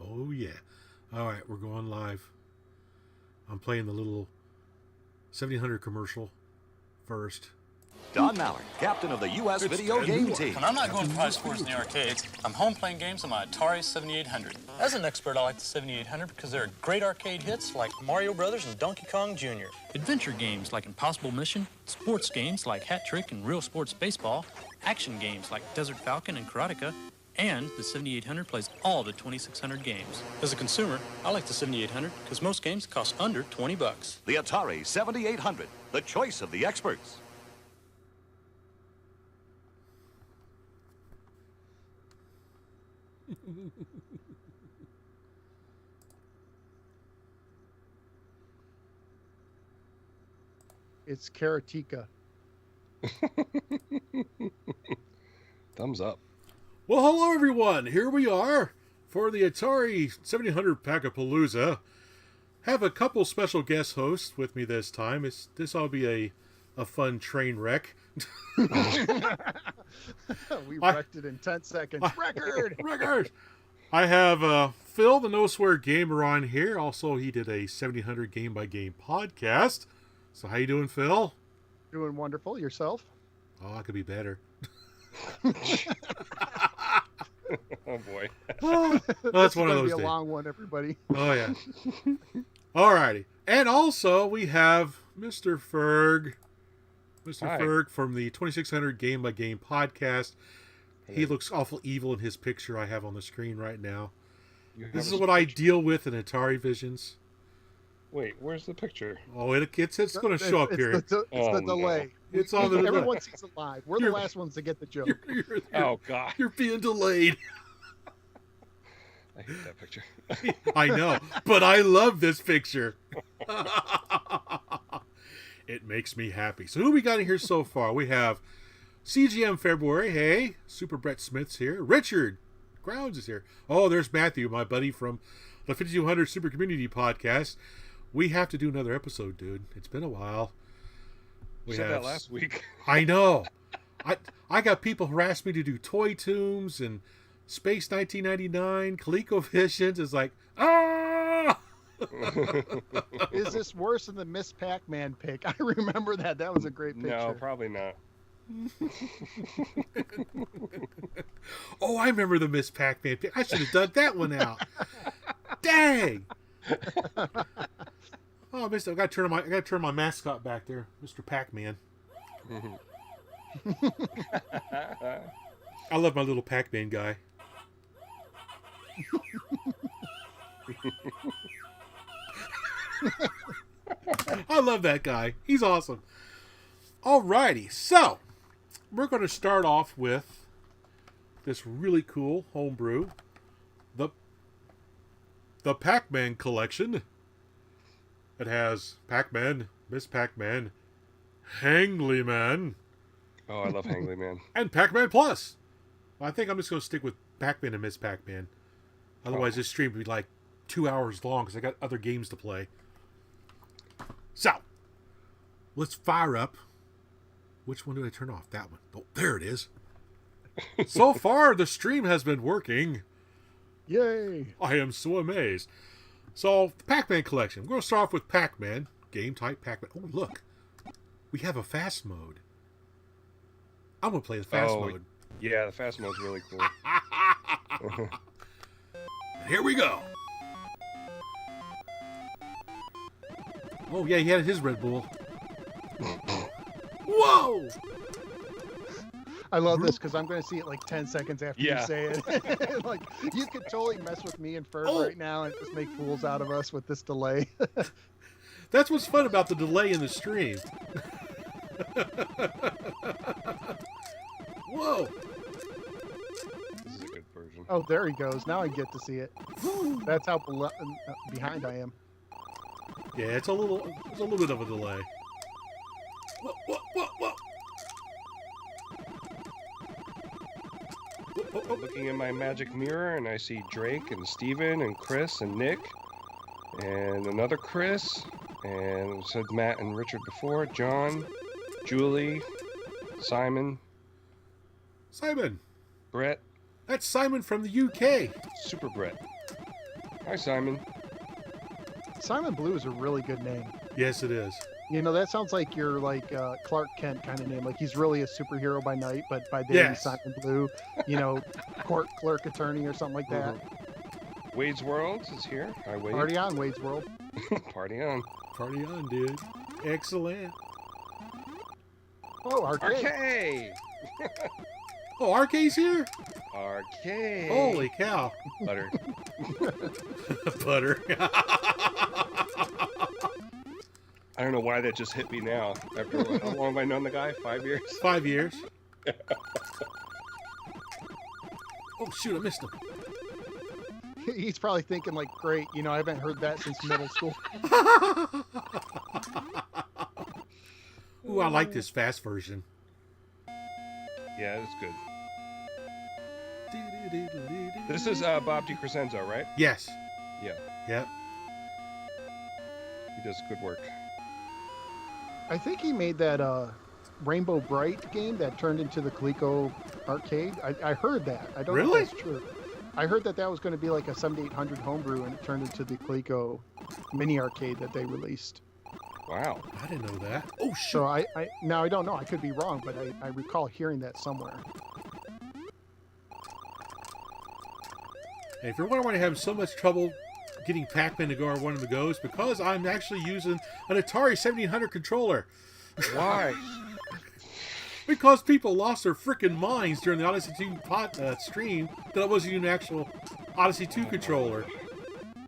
Oh, yeah. All right, we're going live. I'm playing the little 1700 commercial first. Don Mallard, captain of the U.S. video game team. When I'm not going prize scores in the arcades, I'm home playing games on my Atari 7800. As an expert, I like the 7800 because there are great arcade hits like Mario Brothers and Donkey Kong Jr., adventure games like Impossible Mission, sports games like Hat Trick and Real Sports Baseball, action games like Desert Falcon and Karateka, and the 7800 plays all the 2600 games. As a consumer, I like the 7800 because most games cost under $20. The Atari 7800, the choice of the experts. It's Karateka. Thumbs up. Well, hello, everyone. Here we are for the Atari 7800 Packapalooza. Have a couple special guest hosts with me this time. This will be a fun train wreck. We wrecked it in 10 seconds. Record! I have Phil, the No Swear Gamer, on here. Also, he did a 7000 Game by Game podcast. So, how you doing, Phil? Doing wonderful. Yourself? Oh, I could be better. Oh boy. Oh, that's one of those days. Be a days. long one, everybody. Oh yeah. Alrighty, and also we have Mr. Ferg, Hi. Ferg from the 2600 Game by Game podcast. He Hey. looks awful evil in his picture I have on the screen right now. You have This is a what I picture? deal with in Atari Visions. Wait, where's the picture? Oh, it's going to show up here. It's Oh, the no. delay. It's on the Everyone sees it live. We're the You're- last ones to get the joke. You're, Oh god, you're being delayed. I hate that picture. I know, but I love this picture. It makes me happy. So who we got in here so far? We have CGM February. Hey, Super Brett Smith's here. Richard Grounds is here. Oh, there's Matthew, my buddy from the 5200 Super Community Podcast. We have to do another episode, dude. It's been a while. We said that last week. I know. I got people harass me to do Toy Tombs and Space 1999, ColecoVisions. It's like, ah! Is this worse than the Miss Pac Man pick? I remember that. That was a great picture. No, probably not. Oh, I remember the Miss Pac-Man pick. I should have dug that one out. Dang! Oh, Mister, I got to turn my mascot back there, Mr. Pac-Man. I love my little Pac-Man guy. I love that guy. He's awesome. Alrighty, so we're going to start off with this really cool homebrew, the Pac Man collection. It has Pac Man, Miss Pac Man, Hangly Man, Oh, I love Hangly Man. and Pac Man Plus. I think I'm just going to stick with Pac Man and Miss Pac Man. Otherwise, Oh. this stream would be like 2 hours long because I got other games to play. So, let's fire up. Which one did I turn off? That one. Oh, there it is. So far, the stream has been working. Yay! I am so amazed. So, the Pac-Man collection. We're going to start off with Pac-Man. Game type Pac-Man. Oh, look. We have a fast mode. I'm going to play the fast mode. Yeah, the fast mode's really cool. Here we go. Oh, yeah, he had his Red Bull. Whoa! I love this because I'm going to see it like 10 seconds after Yeah. you say it. Like, you could totally mess with me and Ferg Oh. right now and just make fools out of us with this delay. That's what's fun about the delay in the stream. Whoa! This is a good version. Oh, there he goes. Now I get to see it. That's how behind I am. Yeah, it's a little bit of a delay. Whoa, whoa, whoa, whoa. Whoa, whoa, I'm looking in my magic mirror and I see Drake and Steven and Chris and Nick and another Chris and it said Matt and Richard before, John, Julie, Simon, Simon. Brett, That's Simon from the UK. Super Brett. Hi, Simon. Simon Blue is a really good name. Yes, it is. You know, that sounds like your Clark Kent kind of name. Like he's really a superhero by night, but by day he's Yes. Simon Blue. You know, court clerk attorney or something like that. Wade's World is here. Hi, Wade. Party on, Wade's World. Party on. Party on, dude. Excellent. Oh, arcade. Arcade! Oh, Arcade's here? Arcade! Holy cow. Butter. Butter. I don't know why that just hit me now. After how long have I known the guy? 5 years? 5 years. Oh, shoot, I missed him. He's probably thinking like, great, you know, I haven't heard that since middle school. Ooh, I like this fast version. Yeah, it's good. This is Bob DiCrescenzo, right? Yes. Yeah, Yep. he does good work. I think he made that Rainbow Bright game that turned into the Coleco arcade. I heard that. I don't know Really? if that's true. I heard that was going to be like a 7800 homebrew, and it turned into the Coleco mini arcade that they released. Wow. I didn't know that. Oh, shoot. So I don't know. I could be wrong, but I recall hearing that somewhere. And if you're wondering why I'm having so much trouble getting Pac Man to go where I want him to go, it's because I'm actually using an Atari 7800 controller. Why? Because people lost their freaking minds during the Odyssey 2 stream that I wasn't using an actual Odyssey 2 controller.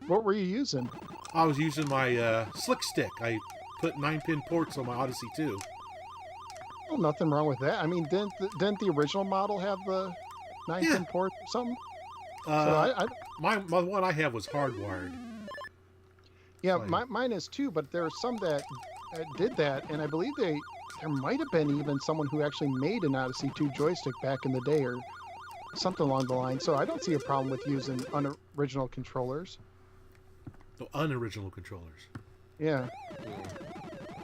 What were you using? I was using my Slick Stick. I put 9-pin ports on my Odyssey 2. Well, nothing wrong with that. I mean, didn't the original model have the 9-pin port or something? My one I have was hardwired. Yeah, Like- mine is too, but there are some that did that, and I believe there might have been even someone who actually made an Odyssey 2 joystick back in the day or something along the line. So I don't see a problem with using unoriginal controllers. The unoriginal controllers. Yeah.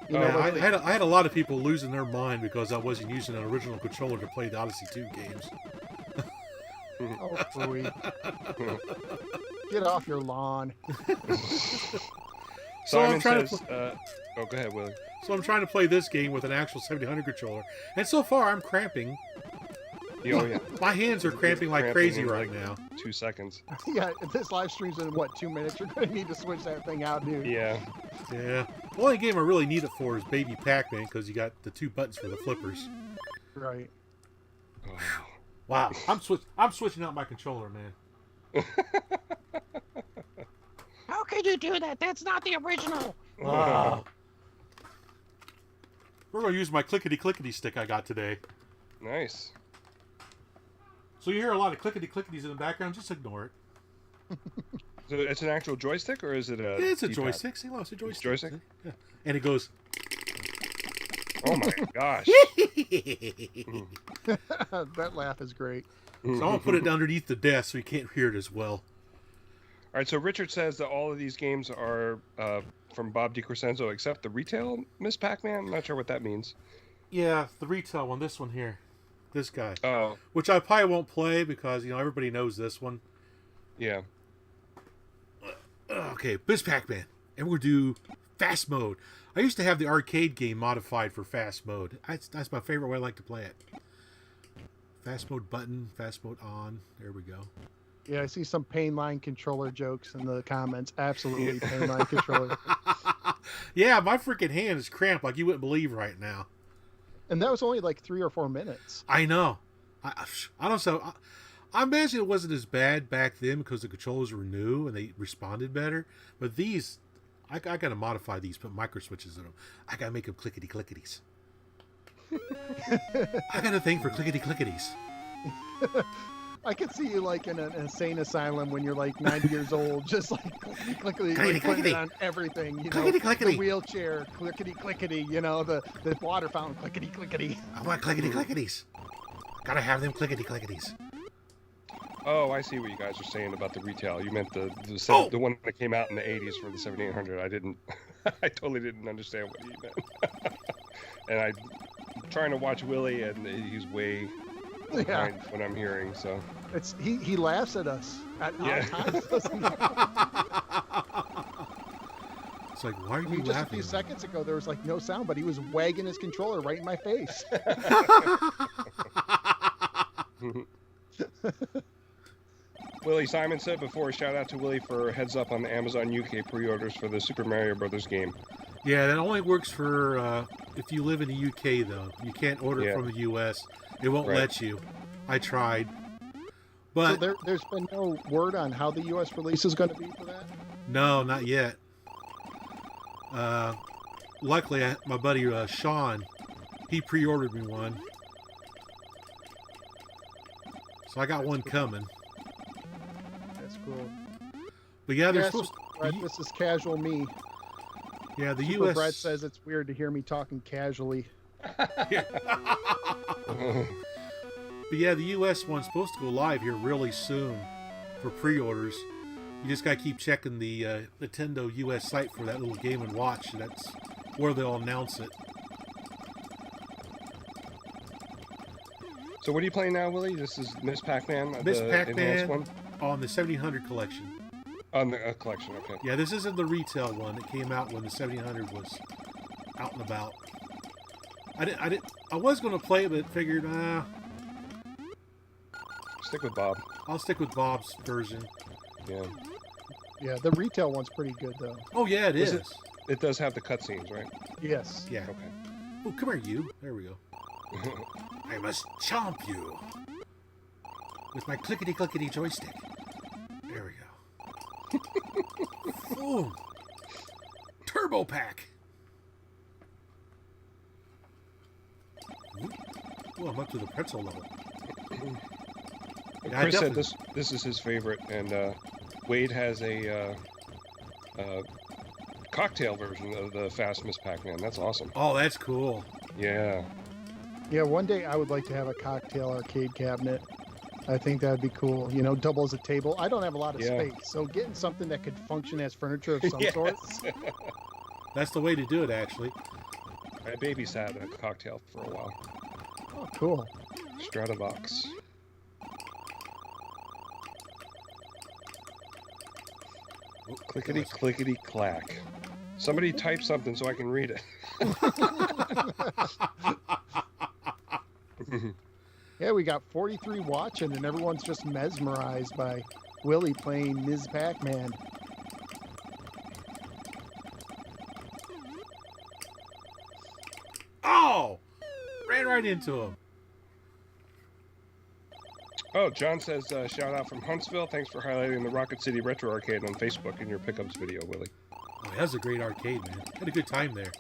You Yeah, know, I like had a lot of people losing their mind because I wasn't using an original controller to play the Odyssey 2 games. oh, phooey. Get off your lawn. So I'm Simon trying says, to oh, go ahead, Willie. So I'm trying to play this game with an actual 700 controller, and so far I'm cramping. Oh, yeah. My hands are cramping like Cramping crazy in, right like, now. 2 seconds. Yeah, if this live stream's in, 2 minutes? You're going to need to switch that thing out, dude. Yeah. Yeah. The only game I really need it for is Baby Pac Man because you got the 2 buttons for the flippers. Right. Oh. Wow. I'm switching out my controller, man. How could you do that? That's not the original. Wow. We're gonna use my clickety stick I got today. Nice. So you hear a lot of clickety-clicketies in the background, just ignore it. So it's an actual joystick, or is it a? Yeah, it's a D-pad? joystick. See, it's a joystick. joystick? Yeah. And it goes. Oh my gosh. That laugh is great. So I'm gonna put it underneath the desk so you can't hear it as well. All right, so Richard says that all of these games are from Bob DiCrescenzo except the retail Miss Pac-Man. I'm not sure what that means. Yeah, the retail one, this one here. This guy. Oh, Which I probably won't play because, everybody knows this one. yeah. Okay, Miss Pac-Man. And we'll do fast mode. I used to have the arcade game modified for fast mode. That's my favorite way I like to play it. Fast mode button, fast mode on. There we go. Yeah, I see some pain line controller jokes in the comments. Absolutely, pain line controller. Yeah, my freaking hand is cramped like you wouldn't believe right now. And that was only like 3 or 4 minutes. I know. I don't so. I imagine it wasn't as bad back then because the controllers were new and they responded better. But these, I got to modify these, put micro switches in them. I got to make them clickety clicketies. I got a thing for clickety clicketies. I could see you like in an insane asylum when you're like 90 years old, just like clickety, Clickety, like putting clickety. it on everything. You know, Clickety, clickety. the wheelchair, clickety clickety. You know, the water fountain, clickety clickety. I want clickety clicketies. Gotta have them clickety clicketies. Oh, I see what you guys are saying about the retail. You meant the Oh! the one that came out in the 80s for the 7800. I didn't. I totally didn't understand what you meant. And I'm trying to watch Willie, and he's way behind what I'm hearing. So He laughs at us at odd times, doesn't he? It's like, why are I you mean, just a laughing? few seconds ago, there was like no sound, but he was wagging his controller right in my face. Willie Simon said before, shout out to Willie for a heads up on the Amazon UK pre-orders for the Super Mario Brothers game. Yeah, that only works for if you live in the UK, though. You can't order it from the US. It won't let you. I tried. But So there's been no word on how the US release is going to be for that? no, not yet. Luckily, my buddy Sean, he pre-ordered me one. So I got one coming. That's cool. But yeah, they're Yes, supposed Brett, this is casual me. Yeah, the Super US Brett says it's weird to hear me talking casually. But yeah, the US one's supposed to go live here really soon for pre-orders. You just gotta keep checking the Nintendo US site for that little Game & Watch. That's where they'll announce it. So what are you playing now, Willie? This is Miss Pac-Man? Miss the Pac-Man enhanced one? on the 1700 collection. On the collection, okay. Yeah, this isn't the retail one. It came out when the 1700 was out and about. I was going to play it, but figured, Stick with Bob. I'll stick with Bob's version. Yeah. Yeah, the retail one's pretty good, though. Oh, yeah, it is. It does have the cutscenes, right? Yes. Yeah. Okay. Oh, come here, you. There we go. I must chomp you with my clickety-clickety joystick. There we go. Boom. Turbo Pack. Oh, I'm up to the pretzel level. Yeah, Chris said this is his favorite, and Wade has a cocktail version of the Fast Miss Pac-Man. That's awesome. Oh, that's cool. Yeah. Yeah, one day I would like to have a cocktail arcade cabinet. I think that would be cool. You know, double as a table. I don't have a lot of space, so getting something that could function as furniture of some sort. That's the way to do it, actually. I babysat a cocktail for a while. Oh, cool. Stratobox. Clickety clickety clack. Somebody type something so I can read it. Yeah, we got 43 watching, and everyone's just mesmerized by Willie playing Ms. Pac-Man. Oh! Ran right into him. Oh, John says, shout out from Huntsville. Thanks for highlighting the Rocket City Retro Arcade on Facebook in your pickups video, Willie. Oh, that was a great arcade, man. Had a good time there.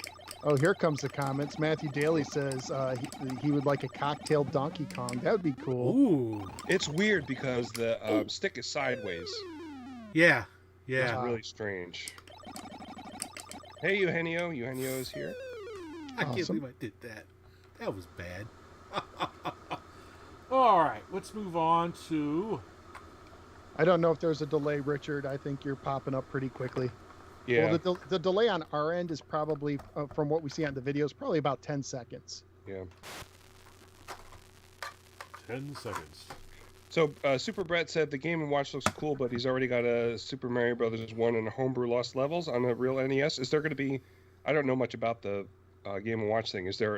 Oh, here comes the comments. Matthew Daly says he would like a cocktail Donkey Kong. That would be cool. Ooh. It's weird because the stick is sideways. Yeah. It's Yeah. really strange. Hey, Eugenio. Eugenio is here. I can't Awesome. believe I did that. That was bad. All right, let's move on to... I don't know if there's a delay, Richard. I think you're popping up pretty quickly. Yeah. Well, the delay on our end is probably, from what we see on the videos, probably about 10 seconds. Yeah. 10 seconds. So, Super Brett said the Game & Watch looks cool, but he's already got a Super Mario Brothers 1 and a Homebrew Lost Levels on a real NES. Is there going to be... I don't know much about the Game & Watch thing. Is there...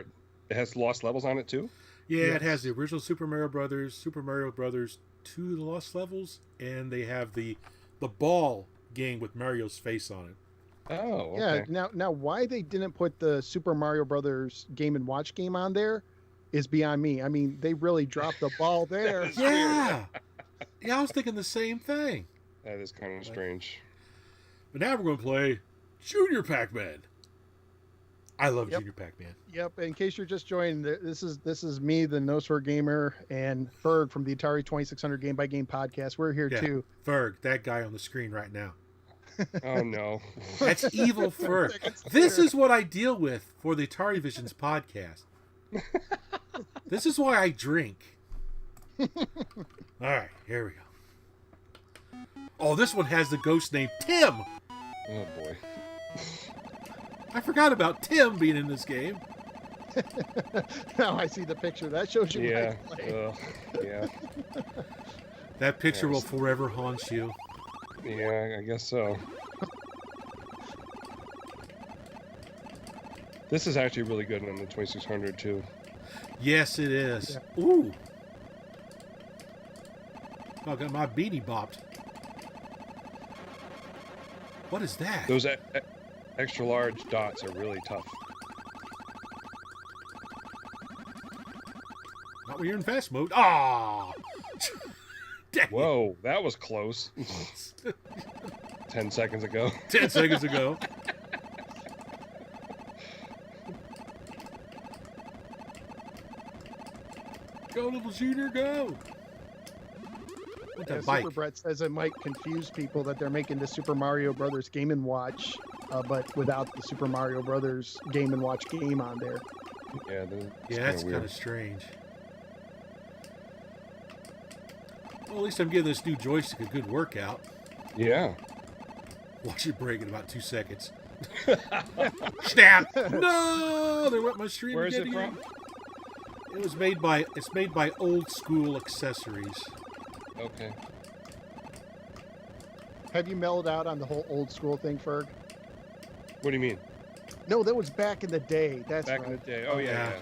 It has Lost Levels on it, too? Yeah, Yes. it has the original Super Mario Brothers 2 The Lost Levels, and they have the ball game with Mario's face on it. Oh, okay. Yeah, now why they didn't put the Super Mario Brothers Game & Watch game on there is beyond me. I mean, they really dropped the ball there. Yeah! Yeah, I was thinking the same thing. That is kind of strange. But now we're going to play Junior Pac-Man. I love Yep. Junior Pac-Man. Yep. In case you're just joining, this is me, the No Swear Gamer, and Ferg from the Atari 2600 Game by Game podcast. We're here Yeah. too. Ferg, that guy on the screen right now. Oh, no. That's evil Ferg. This is what I deal with for the Atari Visions podcast. This is why I drink. All right, here we go. Oh, this one has the ghost named Tim. Oh, boy. I forgot about Tim being in this game. Now I see the picture. That shows you. Yeah. Right play. Yeah. That picture will forever haunt you. Yeah, I guess so. This is actually really good on the 2600 too. Yes, it is. Yeah. Ooh. I got my beanie bopped. What is that? Those extra large dots are really tough. Not when you're in fast mode. Ah! Whoa, that was close. 10 seconds ago. 10 seconds ago. Go, little shooter, go! Super Brett says it might confuse people that they're making the Super Mario Brothers Game & Watch, but without the Super Mario Brothers Game & Watch game on there. Yeah, that's kind of strange. Well, at least I'm giving this new joystick a good workout. Yeah. Watch it break in about 2 seconds. Snap! No! They went my stream. Where is it from? It's made by Old School Accessories. Okay. Have you mellowed out on the whole Old School thing, Ferg? What do you mean? No, that was back in the day. That's back in the day. Oh yeah.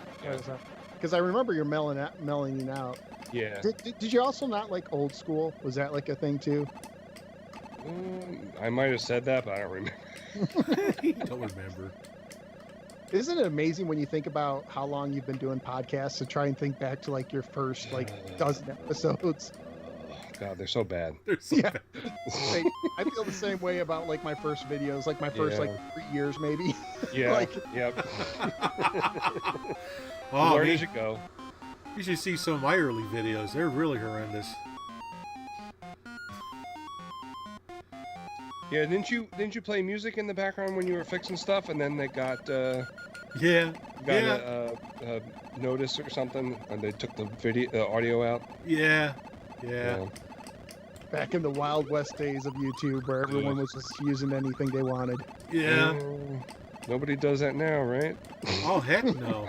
Because I remember you're mellowing out. Yeah. Did you also not like Old School? Was that like a thing too? I might have said that, but I don't remember. Don't remember. Isn't it amazing when you think about how long you've been doing podcasts to try and think back to like your first dozen episodes? Oh, God, they're so bad. They're so bad. I feel the same way about like my first videos, like my first 3 years maybe. Yeah. Yep. Oh, learn as you go. You should see some of my early videos. They're really horrendous. Yeah, didn't you play music in the background when you were fixing stuff, and then they got a notice or something, and they took the audio out? Yeah. Back in the Wild West days of YouTube, where everyone was just using anything they wanted. Yeah. Nobody does that now, right? Oh heck no!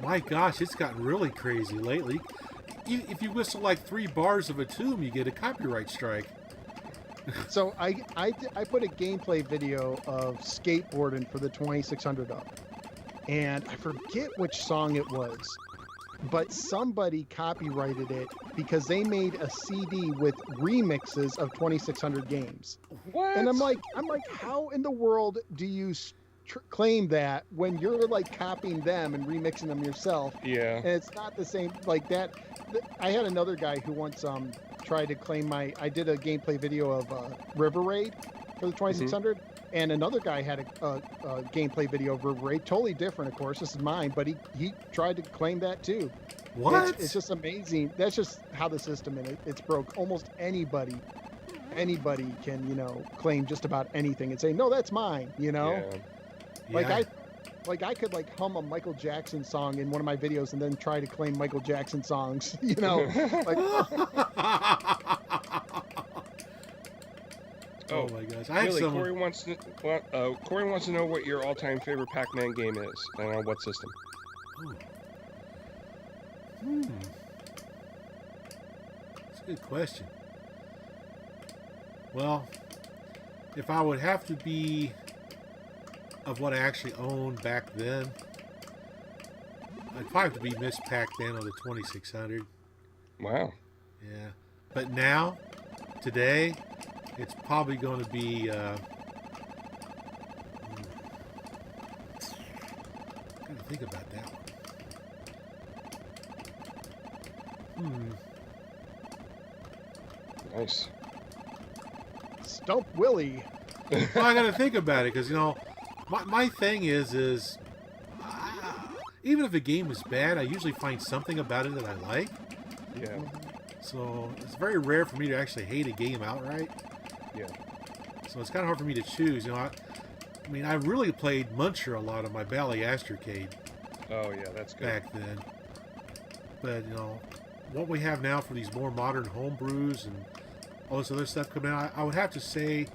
My gosh, it's gotten really crazy lately. If you whistle like 3 bars of a tune, you get a copyright strike. So I put a gameplay video of skateboarding for the 2600 up, and I forget which song it was, but somebody copyrighted it because they made a CD with remixes of 2600 games. What? And I'm like, how in the world do you claim that when you're like copying them and remixing them yourself? Yeah. And it's not the same like that. I had another guy who once tried to claim I did a gameplay video of River Raid for the 2600, and another guy had a gameplay video of River Raid, totally different, of course. This is mine, but he tried to claim that too. What? It's just amazing. That's just how the system it's broke. Almost anybody can claim just about anything and say no, that's mine. Yeah. I could hum a Michael Jackson song in one of my videos and then try to claim Michael Jackson songs, Oh my gosh! Corey wants to know what your all-time favorite Pac Man game is and on what system. That's a good question. Well, if I would have to be of what I actually owned back then, I'd probably have to be Miss Pac-Man on the 2600. Wow. Yeah. But now, today, it's probably going to be... gotta think about that one. Nice. Stump Willie. Well, I gotta think about it, because, my thing is even if a game is bad, I usually find something about it that I like. Yeah. So it's very rare for me to actually hate a game outright. Yeah. So it's kind of hard for me to choose. I really played Muncher a lot on my Bally Astrocade. Oh yeah, that's good. Back then. But what we have now for these more modern homebrews and all this other stuff coming out, I would have to say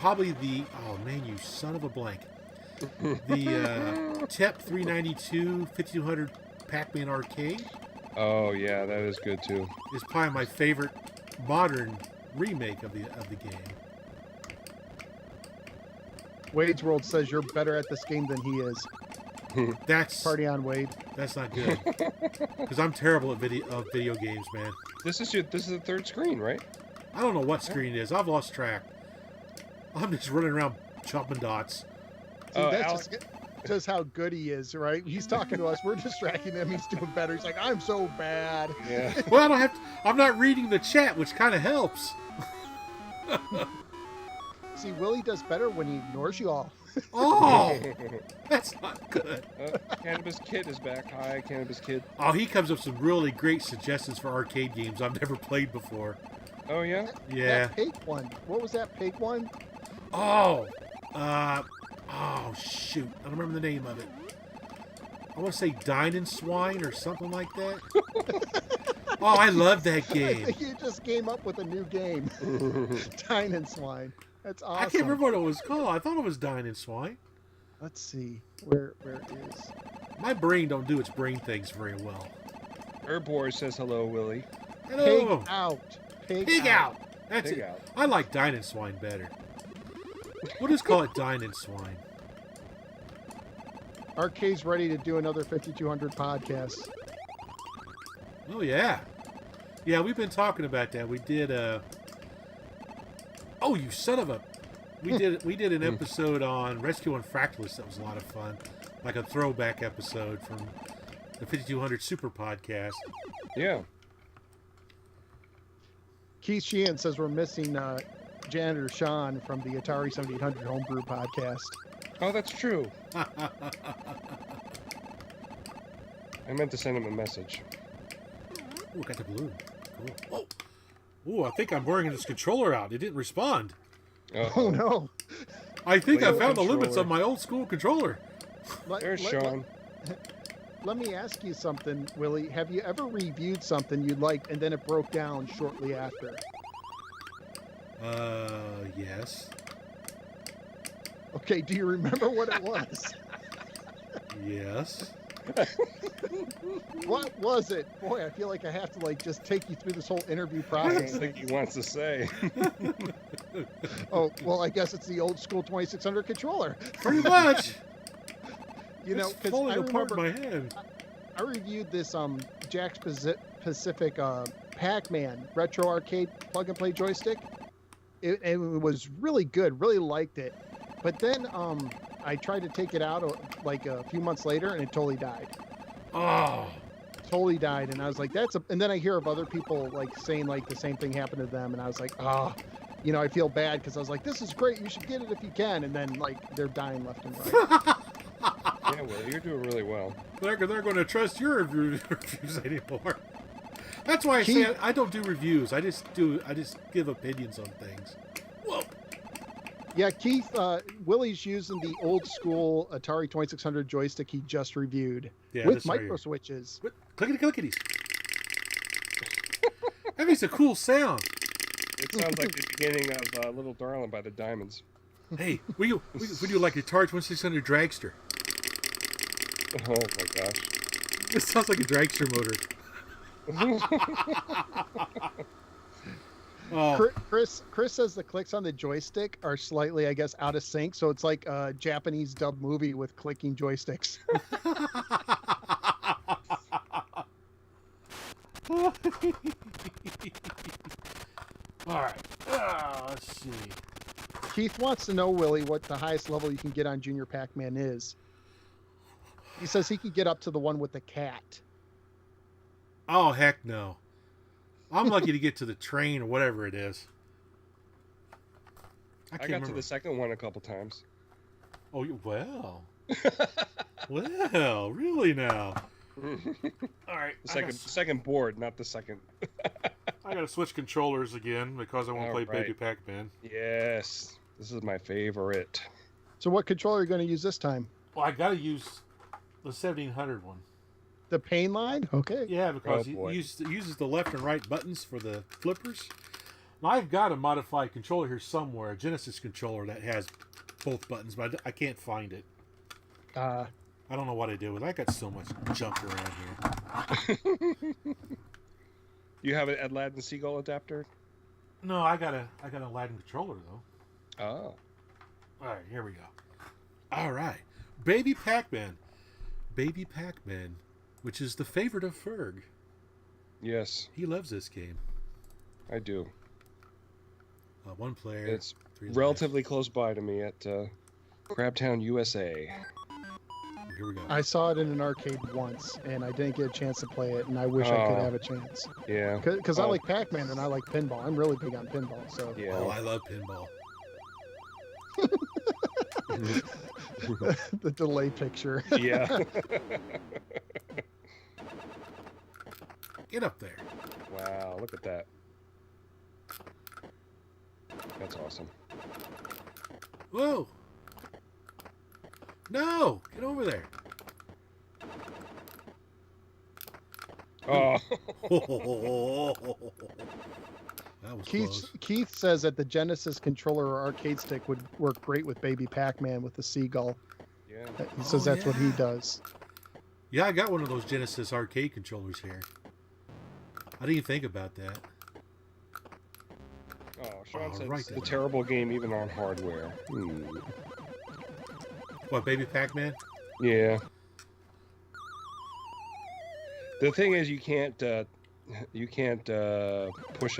probably you son of a blank. The TEP 392 5200 Pac Man Arcade. Oh yeah, that is good too. is probably my favorite modern remake of the game. Wade's World says you're better at this game than he is. That's Party on, Wade. That's not good. Because I'm terrible at video games, man. This is the third screen, right? I don't know what screen it is. I've lost track. I'm just running around chopping dots. See, that's Alex, just how good he is, right? He's talking to us. We're distracting him. He's doing better. He's like, I'm so bad. yeah. Well, I don't have to, I'm not reading the chat, which kind of helps. See, Willie does better when he ignores you all. Oh, that's not good. Cannabis Kid is back. Hi, Cannabis Kid. Oh, he comes up with some really great suggestions for arcade games I've never played before. Oh yeah. Yeah. That pig one. What was that pig one? Oh, shoot. I don't remember the name of it. I want to say Dine and Swine or something like that. Oh, I love that I game. think you just came up with a new game. Dine and Swine. That's awesome. I can't remember what it was called. I thought it was Dine and Swine. Let's see. Where is... My brain don't do its brain things very well. Herbor says hello, Willie. Hello. Pig out. Pig out. That's Pig it. out. I like Dine and Swine better. We'll just call it Dine and Swine. Arcade's ready to do another 5200 podcast. Oh yeah, yeah. We've been talking about that. We did. Oh, you son of a! We did an episode on Rescue on Fractalus. That was a lot of fun, like a throwback episode from the 5200 Super Podcast. Yeah. Keith Sheehan says we're missing Janitor Sean from the Atari 7800 Homebrew podcast. Oh, that's true. I meant to send him a message. Oh, got the balloon. Cool. Oh, I think I'm wearing this controller out. It didn't respond. Oh no! I think I Wait, found the limits controller. of my old school controller. There's Sean. Let me ask you something, Willie. Have you ever reviewed something you liked and then it broke down shortly after? Yes. Okay, do you remember what it was? Yes. What was it? Boy, I feel like I have to just take you through this whole interview I don't process. think he wants to say. Oh, well, I guess it's the old school 2600 controller. Pretty much. You know, It's because falling I apart remember in my head. I reviewed this Jack's Pacific Pac Man retro arcade plug and play joystick. It was really good. Really liked it. But then I tried to take it out a few months later, and it totally died. Oh. Totally died, and I was like, and then I hear of other people saying the same thing happened to them, and I was like, I feel bad because I was like, this is great, you should get it if you can, and then they're dying left and right. Yeah, well, you're doing really well. They're going to trust your reviews anymore. That's why I say I don't do reviews. I just give opinions on things. Whoa. Yeah, Keith, Willie's using the old school Atari 2600 joystick he just reviewed with micro switches. Clickety-clickities. That makes a cool sound. It sounds like the beginning of Little Darling by the Diamonds. Hey, we do like the Atari 2600 dragster. Oh my gosh. This sounds like a dragster motor. Oh. Chris says the clicks on the joystick are slightly, I guess, out of sync, so it's like a Japanese dub movie with clicking joysticks. All right. Let's see. Keith wants to know, Willie, what the highest level you can get on Junior Pac-Man is. He says he can get up to the one with the cat. Oh, heck no. I'm lucky to get to the train or whatever it is. I can't got remember. to the second one a couple times. Oh, well. Well, really now. All right. The second board, not the second. I got to switch controllers again because I want to play right. Baby Pac-Man. Yes, this is my favorite. So what controller are you going to use this time? Well, I got to use the 1700 one. The pain line? Okay. Yeah, because Oh, boy. it uses the left and right buttons for the flippers. Now, I've got a modified controller here somewhere, a Genesis controller that has both buttons, but I can't find it. I don't know what I did with it. I got so much junk around here. You have an Aladdin Seagull adapter? No, I got an Aladdin controller though. Oh. All right, here we go. All right, Baby Pac Man, which is the favorite of Ferg. Yes, He loves this game. I do. One player. It's 3 relatively close by to me at Crabtown, USA. Here we go. I saw it in an arcade once, and I didn't get a chance to play it, and I wish I could have a chance. Yeah. Because I like Pac Man and I like pinball. I'm really big on pinball. So. Yeah. Oh, I love pinball. The delay picture. Yeah. Get up there. Wow, look at that. That's awesome. Whoa. No, get over there. Oh. That was close. Keith says that the Genesis controller or arcade stick would work great with Baby Pac Man with the seagull. Yeah. He says that's what he does. Yeah, I got one of those Genesis arcade controllers here. I didn't even think about that. Oh, Sean says right it's a there. terrible game even on hardware. What, Baby Pac Man? Yeah. The thing is, you can't push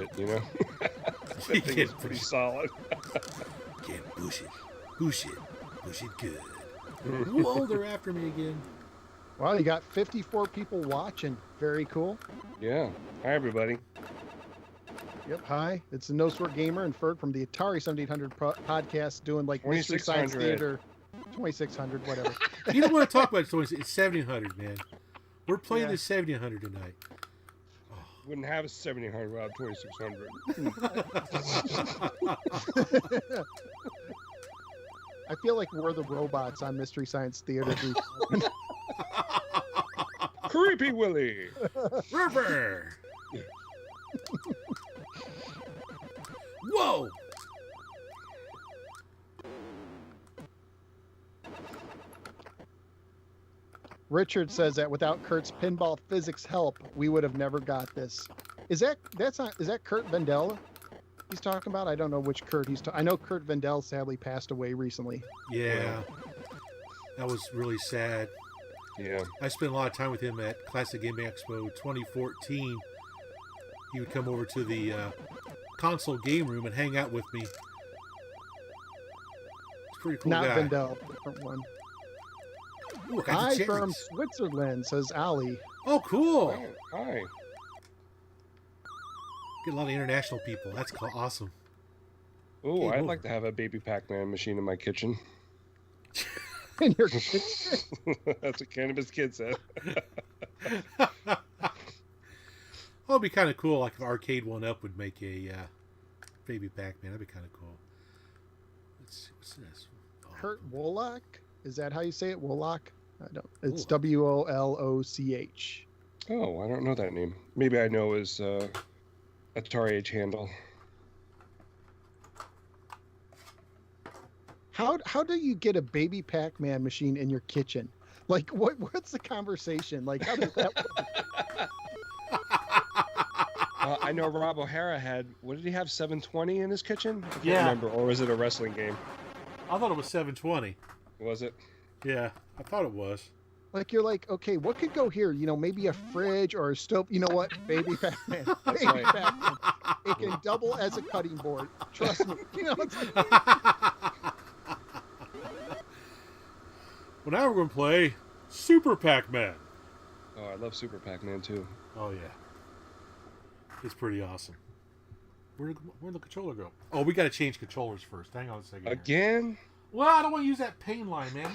it. You know. That thing can't is pretty push it. solid. Can't push it. Push it. Push it good. Whoa, they're after me again. Wow, you got 54 people watching. Very cool. Yeah. Hi, everybody. Yep, hi. It's the No Sweat Gamer and Ferg from the Atari 7800 podcast doing like Mystery Science 2600. Theater. 2600, whatever. You don't want to talk about it, so it's 1700, man. We're playing Yeah. the 1700 tonight. Wouldn't have a 1700 without 2600. I feel like we're the robots on Mystery Science Theater. Creepy Willie. River! Whoa! Richard says that without Kurt's pinball physics help, we would have never got this. Is that Kurt Vendel he's talking about? I don't know which Kurt he's talking. I know Kurt Vendel sadly passed away recently. Yeah. That was really sad. Yeah. I spent a lot of time with him at Classic Gaming Expo 2014. He would come over to the console game room and hang out with me. It's a pretty cool Not guy. Vendel, different one. Ooh, I got Hi the from cherries. Switzerland, says Ali. Oh, cool. Hi. Get a lot of international people. That's awesome. Oh, Hey, I'd over. like to have a Baby Pac-Man machine in my kitchen. In your That's what Cannabis Kid said. Oh, it'd be kind of cool. Like if Arcade 1-Up would make a Baby Pac-Man. That'd be kind of cool. Let's see. What's this? Oh, Kurt Woloch? Is that how you say it? Woloch? I don't. It's Woloch. Woloch. Oh, I don't know that name. Maybe I know his Atari Age handle. How do you get a Baby Pac-Man machine in your kitchen? Like, what's the conversation? Like, how does that work? I know Rob O'Hara had, what did he have, 720 in his kitchen? I can't Yeah. remember. Or was it a wrestling game? I thought it was 720. Was it? Yeah, I thought it was. Like, you're like, okay, what could go here? You know, maybe a fridge or a stove. You know what? Baby Pac-Man. Baby right. Pac-Man. It can double as a cutting board. Trust me. You know, it's like, Well, now we're going to play Super Pac-Man. Oh, I love Super Pac-Man too. Oh, yeah. It's pretty awesome. Where'd the controller go? Oh, we got to change controllers first. Hang on a second. here. Again? Well, I don't want to use that pain line, man.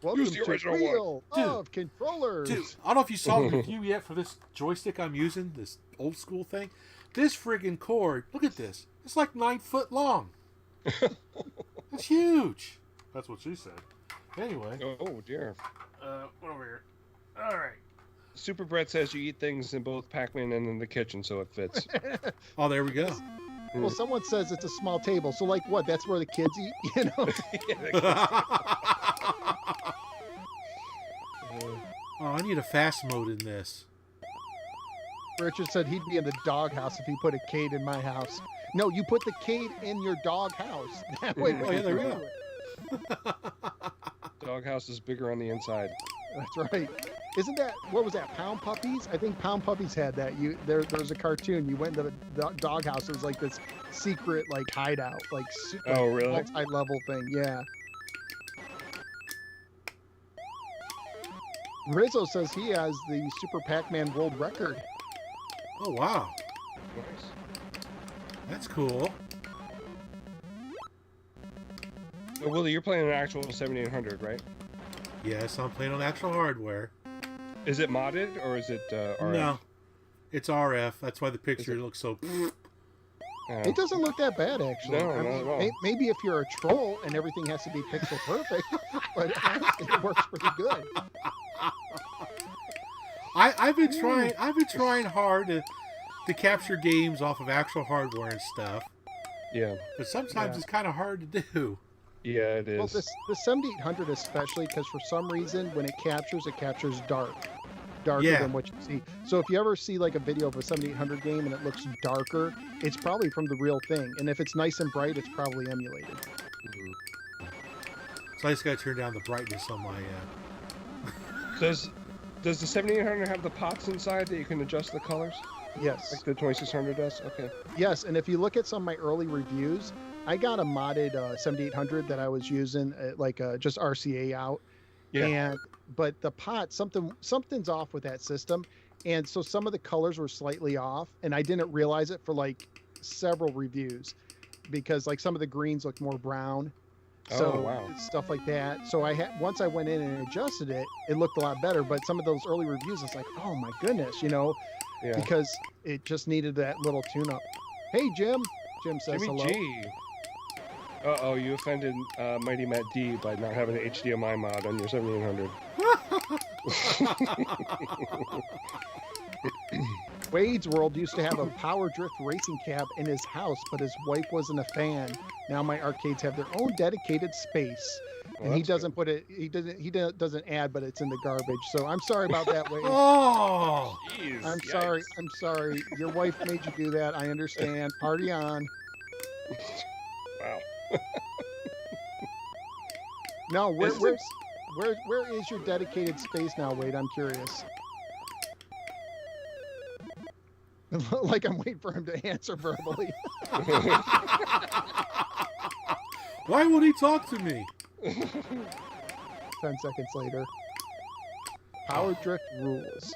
welcome Use the to original Wheel Dude. of Controllers. Dude, I don't know if you saw the review yet for this joystick I'm using, this old school thing. This friggin' cord, look at this. It's like 9 foot long. It's huge. That's what she said. Anyway, Oh, dear. what over here? All right. Super Brett says you eat things in both Pac-Man and in the kitchen, so it fits. Oh, there we go. Well, someone says it's a small table. So, like, what? That's where the kids eat, you know? Oh, I need a fast mode in this. Richard said he'd be in the doghouse if he put a Cade in my house. No, you put the Cade in your doghouse. That way, Oh, yeah, there we go. Doghouse is bigger on the inside. That's right. Isn't that, what was that, Pound Puppies? I think Pound Puppies had that. There was a cartoon. You went into the doghouse. It was like this secret like hideout, like Oh, really? multi-level thing. Yeah. Rizzo says he has the Super Pac-Man world record. Oh, wow. Nice. That's cool. So, Willie, you're playing an actual 7800, right? Yes, I'm playing on actual hardware. Is it modded or is it RF? No, it's RF. That's why the picture looks so... It doesn't look that bad, actually. No, I not mean, at all. maybe if you're a troll and everything has to be pixel perfect, but honestly, it works pretty good. I've been trying hard to capture games off of actual hardware and stuff, Yeah. but sometimes it's kind of hard to do. Yeah, it is. Well, the 7800 especially, because for some reason when it captures darker Yeah. than what you see. So if you ever see like a video of a 7800 game and it looks darker, it's probably from the real thing. And if it's nice and bright, it's probably emulated. So I just got to turn down the brightness on my... Does the 7800 have the pots inside that you can adjust the colors? Yes. Like the 2600 does? Okay. Yes, and if you look at some of my early reviews, I got a modded 7800 that I was using, just RCA out. Yeah. But the pot, something's off with that system, and so some of the colors were slightly off, and I didn't realize it for like several reviews, because like some of the greens look more brown. So wow. stuff like that. So once I went in and adjusted it, it looked a lot better. But some of those early reviews, it's like, oh my goodness, Yeah. because it just needed that little tune-up. Hey, Jim. Jim says Jimmy hello. G. Uh-oh, you offended Mighty Matt D by not having an HDMI mod on your 7800. Wade's World used to have a Power Drift racing cab in his house, but his wife wasn't a fan. Now my arcades have their own dedicated space. Well, And he that's doesn't put it. He doesn't add, but it's in the garbage. So I'm sorry about that, Wade. Oh! Jeez, I'm yikes. sorry. I'm sorry. Your wife made you do that. I understand. Party on. Wow. No, where This is is your dedicated space now, Wade? I'm curious. Like I'm waiting for him to answer verbally. Why won't he talk to me? 10 seconds later. Power Drift rules.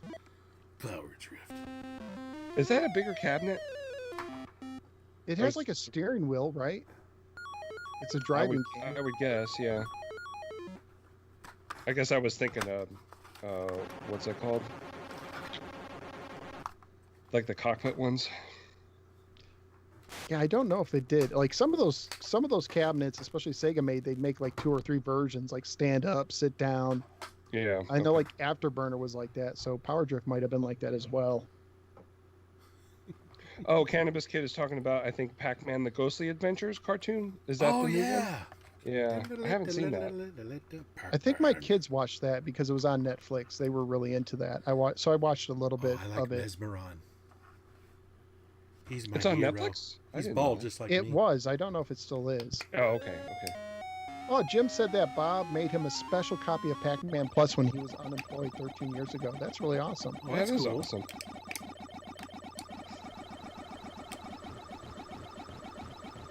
Power Drift. Is that a bigger cabinet? It has like a steering wheel, right? It's a driving game. I would guess, yeah. I guess I was thinking of, what's that called? Like the cockpit ones. Yeah, I don't know if they did. Like some of those cabinets, especially Sega made, they'd make like 2 or 3 versions, like stand up, sit down. Yeah. I know like Afterburner was like that, so Power Drift might have been like that as well. Oh, Cannabis Kid is talking about, I think, Pac Man the Ghostly Adventures cartoon. Is that the new one? Yeah. I haven't seen that. I think my kids watched that because it was on Netflix. They were really into that. I watched a little bit I like of it. Mesmeron. He's my It's on hero. Netflix? I He's didn't bald know. just like It me. was. I don't know if it still is. Oh, okay. Oh, Jim said that Bob made him a special copy of Pac-Man Plus when he was unemployed 13 years ago. That's really awesome. Well, that's That is cool. awesome.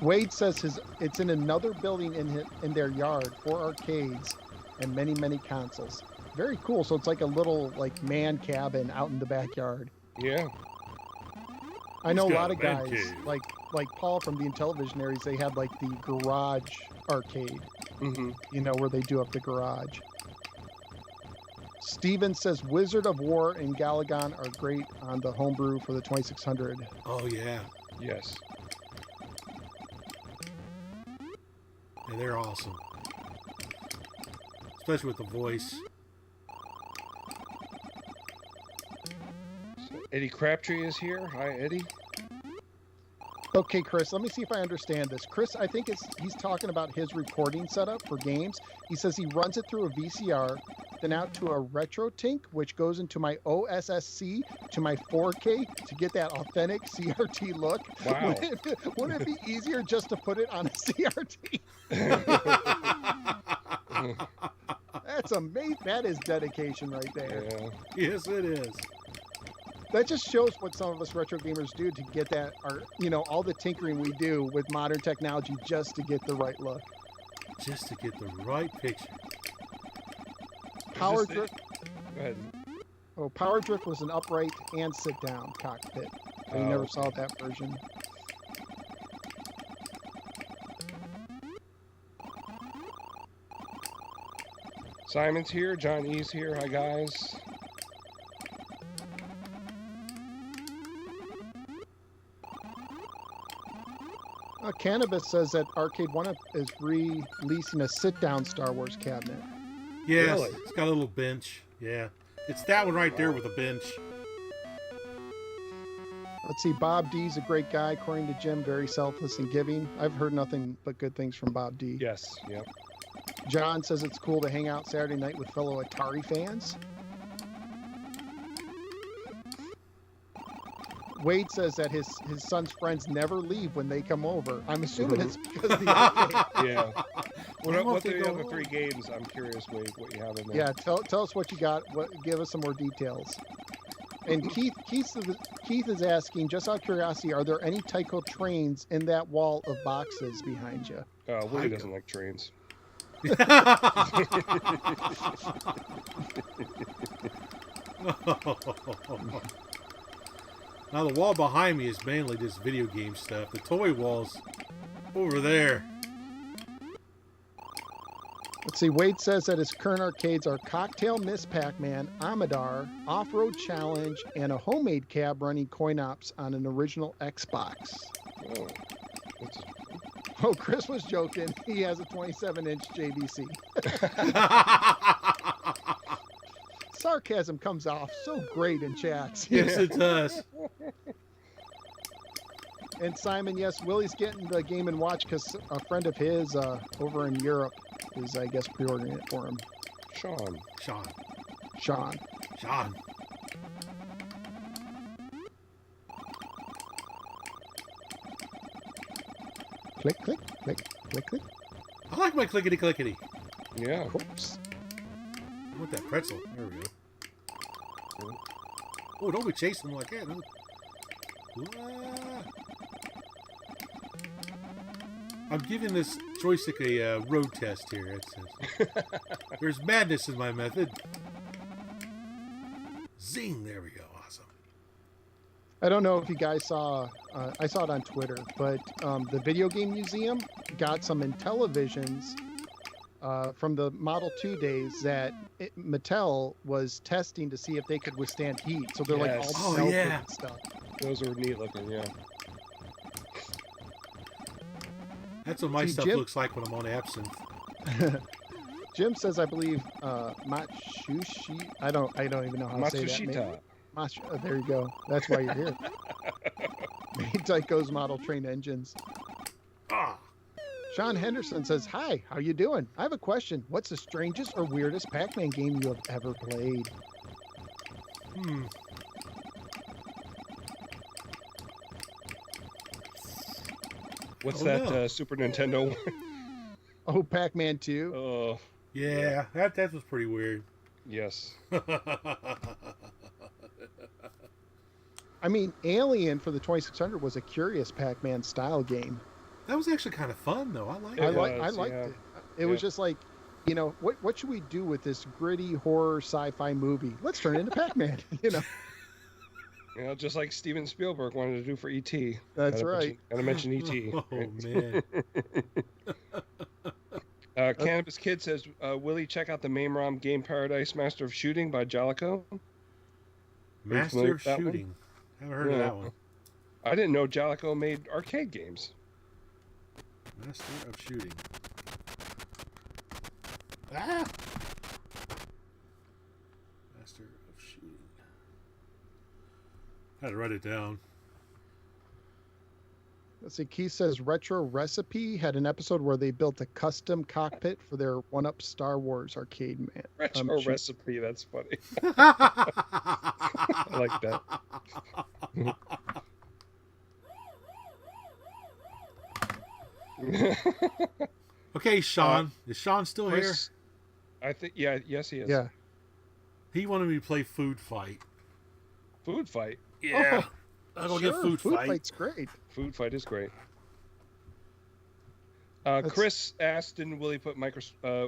Wade says it's in another building in their yard, 4 arcades and many, many consoles. Very cool. So it's like a little like man cabin out in the backyard. Yeah. I know a got lot of a man guys cave. like Paul from the Intellivisionaries. They had like the garage arcade, Mm-hmm. where they do up the garage. Steven says Wizard of War and Galagon are great on the homebrew for the 2600. Oh, yeah. Yes. Yeah, they're awesome. Especially with the voice. So Eddie Crabtree is here. Hi, Eddie. Okay, Chris, let me see if I understand this. Chris, I think he's talking about his recording setup for games. He says he runs it through a VCR, then out to a retro tink, which goes into my OSSC to my 4K to get that authentic CRT look. Wow. Wouldn't it be easier just to put it on a CRT? That's amazing. That is dedication right there. Yeah. Yes, it is. That just shows what some of us retro gamers do to get that, all the tinkering we do with modern technology just to get the right look. Just to get the right picture. Power Go Drift. ahead. Oh, Power Drift was an upright and sit-down cockpit. I never saw that version. Simon's here. John E's here. Hi, guys. Cannabis says that Arcade One is releasing a sit-down Star Wars cabinet. Yes, Really? it's got a little bench. Yeah. It's that one right there with a bench. Let's see, Bob D's a great guy, according to Jim, very selfless and giving. I've heard nothing but good things from Bob D. Yes. Yep. John says it's cool to hang out Saturday night with fellow Atari fans. Wade says that his son's friends never leave when they come over. I'm assuming it's because of the arcade. Yeah. What Well, are if they the go other home. 3 games? I'm curious, Wade, what you have in there. Yeah, tell us what you got. Give us some more details. And Keith is asking, just out of curiosity, are there any Tyco trains in that wall of boxes behind you? Willie doesn't like trains. Now the wall behind me is mainly just video game stuff. The toy wall's over there. Let's see, Wade says that his current arcades are Cocktail Miss Pac Man, Amadar, Off-Road Challenge, and a homemade cab running coin ops on an original Xbox. Oh. That's- Oh, Chris was joking. He has a 27-inch JVC. Sarcasm comes off so great in chats. Yes, it does. And Simon, yes, Willie's getting the Game & Watch because a friend of his over in Europe is, I guess, pre-ordering it for him. Sean. Sean. Click, click, click, click, click. I like my clickety clickety. Yeah. Oops. I want that pretzel. There we go. Oh, don't be chasing them like that. No. Ah. I'm giving this joystick a road test here. It says. There's madness in my method. Zing! There we go. Awesome. I don't know if you guys saw, I saw it on Twitter, but the Video Game Museum got some Intellivisions from the Model 2 days that Mattel was testing to see if they could withstand heat. So they're like Yes. all Oh, melted yeah. and stuff. Those were neat looking, yeah. That's what my See, stuff Jim- looks like when I'm on absinthe. Jim says, I believe Matsushi. I don't even know how to say that. Matsushita. There you go. That's why you're here. Made Tyco's model train engines. Ah! Sean Henderson says, hi, how you doing? I have a question. What's the strangest or weirdest Pac-Man game you have ever played? What's Oh, that no. Super Nintendo one? Oh, Pac-Man 2. Oh, Yeah, that was pretty weird. yes. I mean, Alien for the 2600 was a curious Pac-Man style game. That was actually kind of fun, though. I like It it. I was, liked yeah. it. It was just like, what should we do with this gritty horror sci-fi movie? Let's turn it into Pac-Man, Just like Steven Spielberg wanted to do for E.T. That's right. Gotta mention E.T. Oh, right? man. Cannabis Kid says, Willie, check out the MAME ROM Game Paradise Master of Shooting by Jalico. Master familiar of with that one? Shooting. Haven't heard of Yeah. that one. I didn't know Jalico made arcade games. Master of Shooting. Ah! Master of Shooting. I had to write it down. Let's see. Keith says Retro Recipe had an episode where they built a custom cockpit for their one-up Star Wars arcade man. Retro Recipe, that's funny. I like that. Okay, Sean. Is Sean still Chris, here? I think, yes, he is. Yeah. He wanted me to play Food Fight. Food Fight? Yeah. I'm going to get Food Fight. Food Fight's great. Food Fight is great. Chris asked, didn't Willie put micro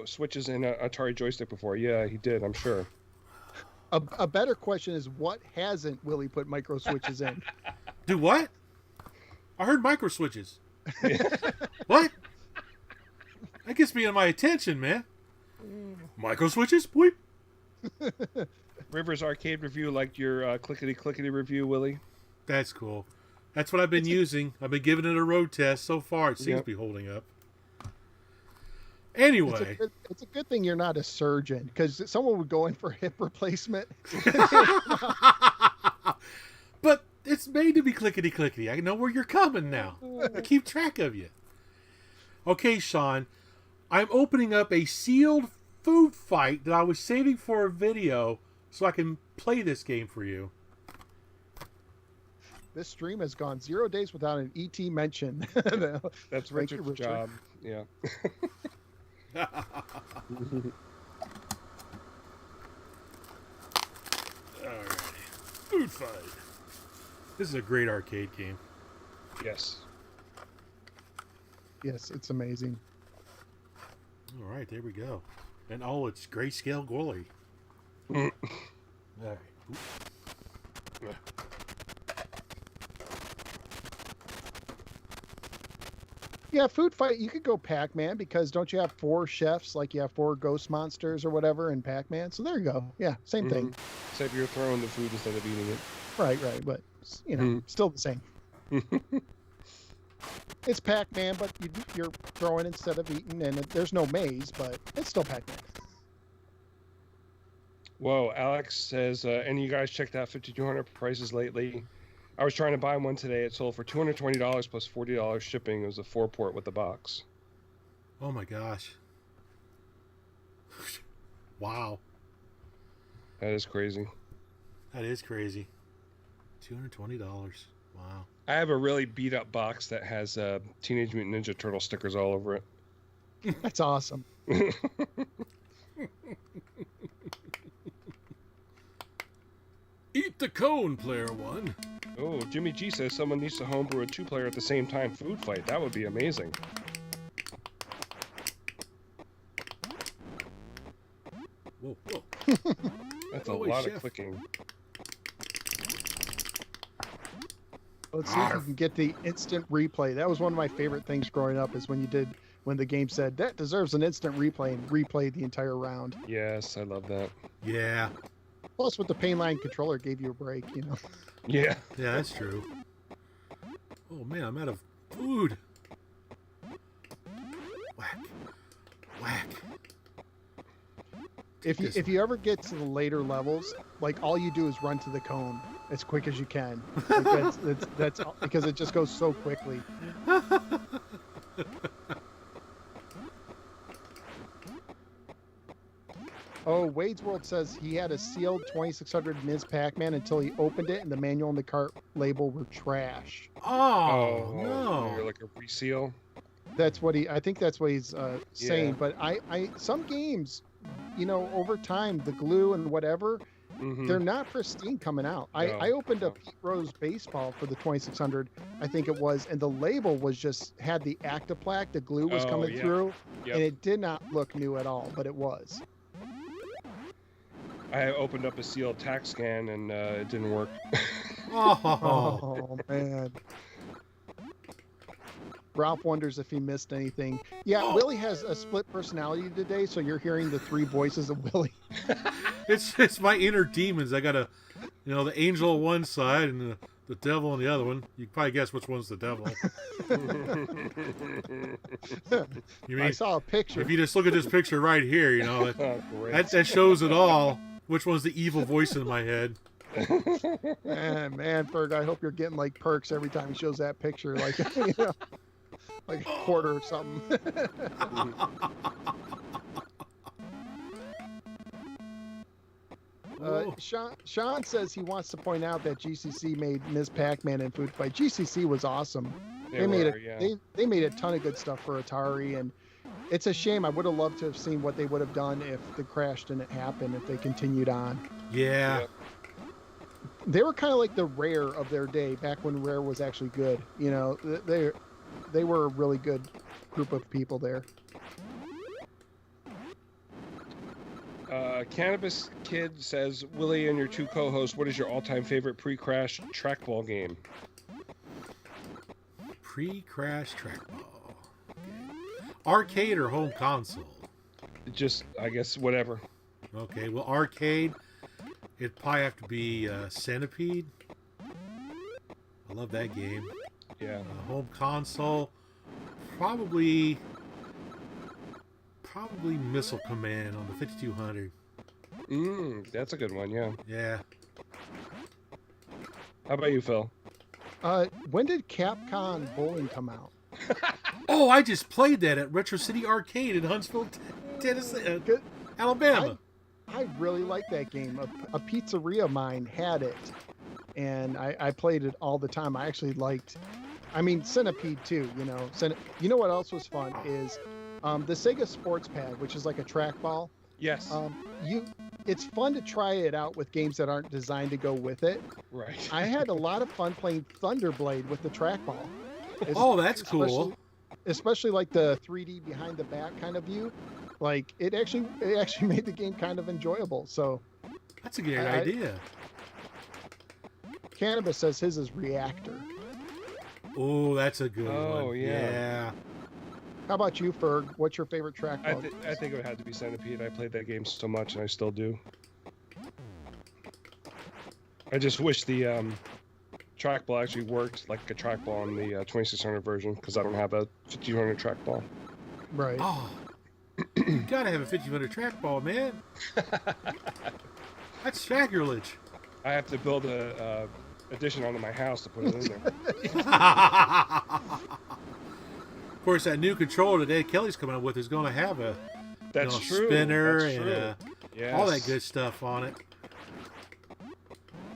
switches in an Atari joystick before? Yeah, he did, I'm sure. A better question is, what hasn't Willie put micro switches in? Do what? I heard micro switches. What? That gets me on my attention, man. Micro switches? Boop. Rivers Arcade Review liked your clickety-clickety review, Willie. That's cool. That's what I've been using. I've been giving it a road test. So far, it seems to be holding up. Anyway. It's a good thing you're not a surgeon, because someone would go in for hip replacement. But it's made to be clickety-clickety. I know where you're coming now. I keep track of you. Okay, Sean. I'm opening up a sealed Food Fight that I was saving for a video so I can play this game for you. This stream has gone 0 days without an ET mention. That's Richard's job. Yeah. All right. Food Fight. This is a great arcade game. Yes. Yes, it's amazing. All right, there we go. And oh, it's grayscale glory. All right. Yeah, Food Fight, you could go Pac Man, because don't you have 4 chefs, like you have 4 ghost monsters or whatever in Pac Man? So there you go. Yeah, same thing. Except you're throwing the food instead of eating it. Right, but, still the same. It's Pac Man, but you're throwing instead of eating, and there's no maze, but it's still Pac Man. Whoa, Alex says, any of you guys checked out 5200 prices lately? I was trying to buy one today. It sold for $220 plus $40 shipping. It was a 4-port with the box. Oh my gosh. Wow. That is crazy. That is crazy. $220. Wow. I have a really beat up box that has Teenage Mutant Ninja Turtle stickers all over it. That's awesome. Eat the cone, player one. Oh, Jimmy G says someone needs to homebrew a 2-player at the same time Food Fight. That would be amazing. Whoa. That's a lot of clicking. Let's see if you can get the instant replay. That was one of my favorite things growing up, is when the game said, that deserves an instant replay, and replayed the entire round. Yes, I love that. Yeah. Plus, with the Painline controller, gave you a break, Yeah. Yeah, that's true. Oh man, I'm out of food. Whack. If you ever get to the later levels, like, all you do is run to the cone as quick as you can. Like, that's because it just goes so quickly. Oh, Wade's World says he had a sealed 2600 Ms. Pac-Man until he opened it, and the manual and the cart label were trash. Oh no! You're like a reseal. I think that's what he's saying. Yeah. But some games, over time, the glue and whatever, they're not pristine coming out. No. I opened up Pete Rose Baseball for the 2600, I think it was, and the label was had the Actiplaque, the glue was coming through, and it did not look new at all, but it was. I opened up a sealed tax scan and it didn't work. Oh man. Ralph wonders if he missed anything. Yeah, Willie has a split personality today, so you're hearing the 3 voices of Willie. It's my inner demons. I got the angel on one side and the devil on the other one. You can probably guess which one's the devil. I saw a picture. If you just look at this picture right here, that shows it all. Which one's the evil voice in my head? Man, Ferg, I hope you're getting like perks every time he shows that picture, like like a quarter or something. Sean says he wants to point out that GCC made Ms. Pac Man and Food Fight. GCC was awesome. They made a ton of good stuff for Atari, and it's a shame. I would have loved to have seen what they would have done if the crash didn't happen, if they continued on. Yeah. Yep. They were kind of like the Rare of their day, back when Rare was actually good. You know, they were a really good group of people there. Cannabis Kid says, Willie and your two co-hosts, what is your all-time favorite pre-crash trackball game? Pre-crash trackball. Okay. Arcade or home console? Just, I guess, whatever. Okay, well, arcade, it'd probably have to be Centipede. I love that game. Yeah. Home console, probably Missile Command on the 5200. That's a good one, yeah. Yeah. How about you, Phil? When did Capcom Bowling come out? Oh, I just played that at Retro City Arcade in Huntsville, Tennessee, Alabama. I really like that game. A pizzeria of mine had it, and I played it all the time. I actually liked, Centipede too. You know what else was fun is the Sega Sports Pad, which is like a trackball. Yes. It's fun to try it out with games that aren't designed to go with it. Right. I had a lot of fun playing Thunderblade with the trackball. Oh, that's cool. Especially like the 3D behind the back kind of view. Like it actually made the game kind of enjoyable. So that's a good idea. Cannabis says his is Reactor. Oh, that's a good one. Oh, yeah. How about you, Ferg? What's your favorite trackball? I think it had to be Centipede. I played that game so much, and I still do. I just wish the trackball actually worked like a trackball on the 2600 version, because I don't have a 5200 trackball. Right. Oh, you gotta have a 5200 trackball, man. That's sacrilege. I have to build a addition onto my house to put it in there. Of course, that new controller that Ed Kelly's coming out with is going to have a spinner and all that good stuff on it.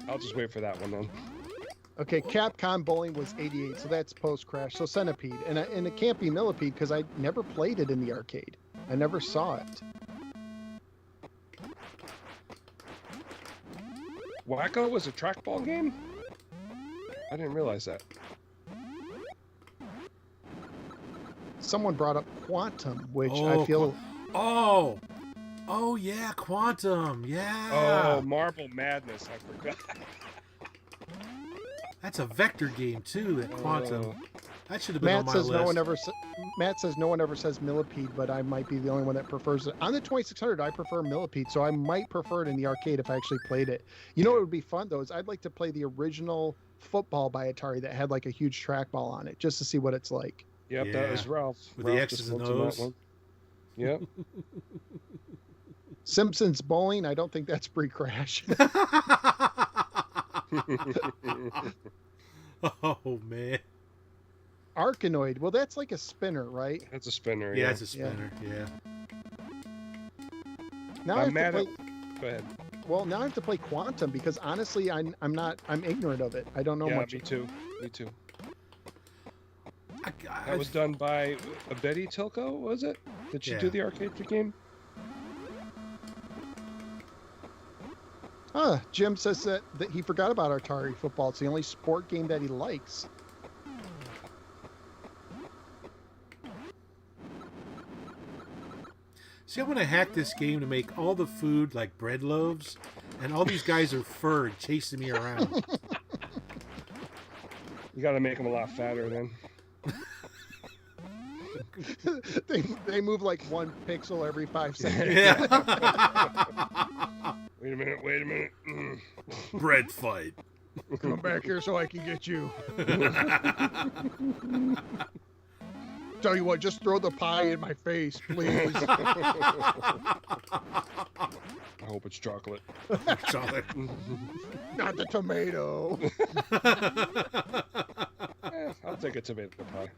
I'll just wait for that one then. Okay, Capcom Bowling was 88, so that's post-crash. So Centipede. And it can't be Millipede because I never played it in the arcade. I never saw it. Wacko was a trackball game? I didn't realize that. Someone brought up Quantum, which I feel... Oh, yeah, Quantum, yeah. Oh, Marble Madness, I forgot. That's a vector game, too, that Quantum. That should have been Matt on my says list. Matt says no one ever says Millipede, but I might be the only one that prefers it. On the 2600, I prefer Millipede, so I might prefer it in the arcade if I actually played it. You know what would be fun, though, is I'd like to play the original football by Atari that had like a huge trackball on it, just to see what it's like. Yep, Yeah. that was Ralph. With Ralph the X's just and looked at that O's. one. Yep. Simpsons Bowling, I don't think that's pre-crash. Oh, man. Arkanoid, well, that's like a spinner, right? That's a spinner. Yeah, it's a spinner, yeah. Now I have mad to at... play... Go ahead. Well, now I have to play Quantum because honestly, I'm ignorant of it. I don't know much. Me too. Me too. I That was done by Betty Tilko, was it? Did she do the arcade game? Jim says that he forgot about Atari football. It's the only sport game that he likes. See, I'm going to hack this game to make all the food like bread loaves, and all these guys are Ferg chasing me around. You got to make them a lot fatter then. they move like 1 pixel every 5 seconds. Yeah. Wait a minute. Bread fight. Come back here so I can get you. Tell you what, just throw the pie in my face, please. I hope it's chocolate. Chocolate. Not the tomato. I'll take a tomato pie.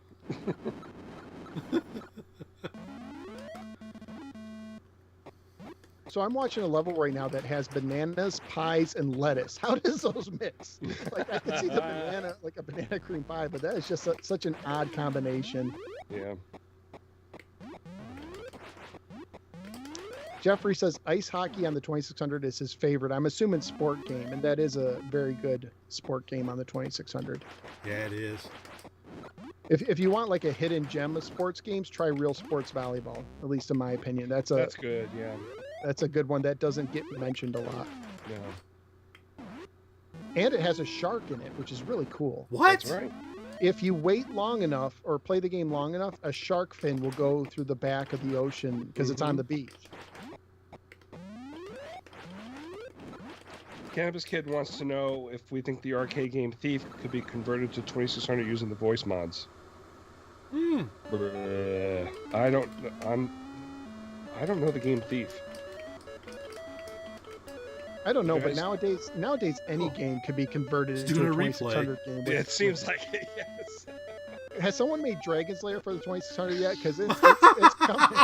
So I'm watching a level right now that has bananas, pies, and lettuce. How does those mix? Like I can see the banana, like a banana cream pie, but that is just such an odd combination. Yeah. Jeffrey says ice hockey on the 2600 is his favorite. I'm assuming sport game, and that is a very good sport game on the 2600. Yeah, it is. If you want like a hidden gem of sports games, try Real Sports Volleyball. At least in my opinion, that's good. Yeah. That's a good one that doesn't get mentioned a lot. Yeah. And it has a shark in it, which is really cool. What? That's right. If you wait long enough or play the game long enough, a shark fin will go through the back of the ocean because it's on the beach. Cannabis Kid wants to know if we think the arcade game Thief could be converted to 2600 using the voice mods. I don't know the game Thief. I don't know, but Guys- nowadays any game could be converted Let's into do a a replay. 2600 game. It seems like it, yes. Has someone made Dragon Slayer for the 2600 yet? Because it's coming.